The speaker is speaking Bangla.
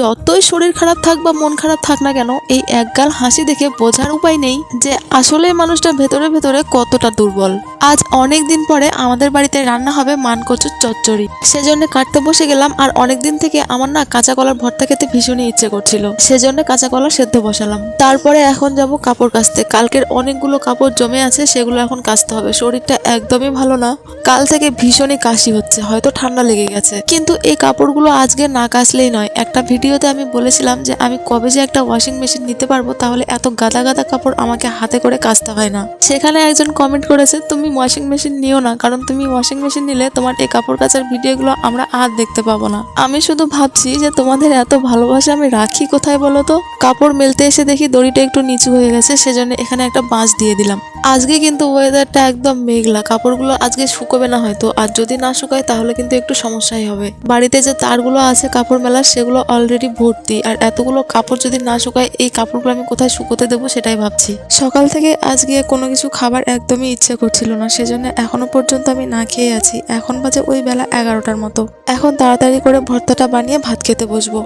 যতই শরীর খারাপ থাক বা মন খারাপ থাক না কেন, এই একগাল হাসি দেখে বোঝার উপায় নেই যে আসলে মানুষটা ভেতরে ভেতরে কতটা দুর্বল। আজ অনেক দিন পরে আমাদের বাড়িতে রান্না হবে মানকচুর চচ্চড়ি। সেজন্য কাটতে বসে গেলাম। আর অনেকদিন থেকে আমার না কাঁচা কলার ভর্তা খেতে ভীষণই ইচ্ছে করছিল, সেজন্য কাঁচা কলা সেদ্ধ বসালাম। তারপরে এখন যাব কাপড় কাচতে। কালকের অনেকগুলো কাপড় জমে আছে, সেগুলো এখন কাচতে হবে। শরীরটা একদমই ভালো না, কাল থেকে ভীষণই কাশি হচ্ছে, হয়তো ঠান্ডা লেগে গেছে। কিন্তু এই কাপড়গুলো আজকে না কাচলেই নয়। একটা ভিডিওতে আমি বলেছিলাম যে আমি কবে যে একটা ওয়াশিং মেশিন নিতে পারবো, তাহলে এত গাদা গাদা কাপড় আমাকে হাতে করে কাচতে হয় না। সেখানে একজন কমেন্ট করেছে, তুমি ওয়াশিং মেশিন নিও না, কারণ তুমি ওয়াশিং মেশিন নিলে তোমার এই কাপড় কাচার ভিডিওগুলো আমরা আর দেখতে পাবো না। আমি শুধু ভাবছি যে তোমাদের এত ভালোবাসা আমি রাখি কোথায় বলো তো। কাপড় মেলতে এসে দেখি দড়িটা একটু নিচু হয়ে গেছে, সেজন্য এখানে একটা বাঁশ দিয়ে দিলাম। আজকে কিন্তু ওয়েদারটা একদম মেঘলা, কাপড়গুলো আজকে শুকোবে না হয়তো, আর যদি না শুকায় তাহলে কিন্তু একটু সমস্যাই হবে। বাড়িতে যে তারগুলো আছে কাপড় মেলার, সেগুলো অলরেডি ভর্তি, আর এতগুলো কাপড় যদি না শুকায় এই কাপড়গুলো আমি কোথায় শুকোতে দেবো সেটাই ভাবছি। সকাল থেকে আজকে কোনো কিছু খাবার একদমই ইচ্ছে করছিল না, সেজন্য এখনো পর্যন্ত আমি না খেয়ে আছি। এখন বাজে ওই বেলা 11টার মতো। এখন তাড়াতাড়ি করে ভর্তাটা বানিয়ে ভাত খেতে বসবো।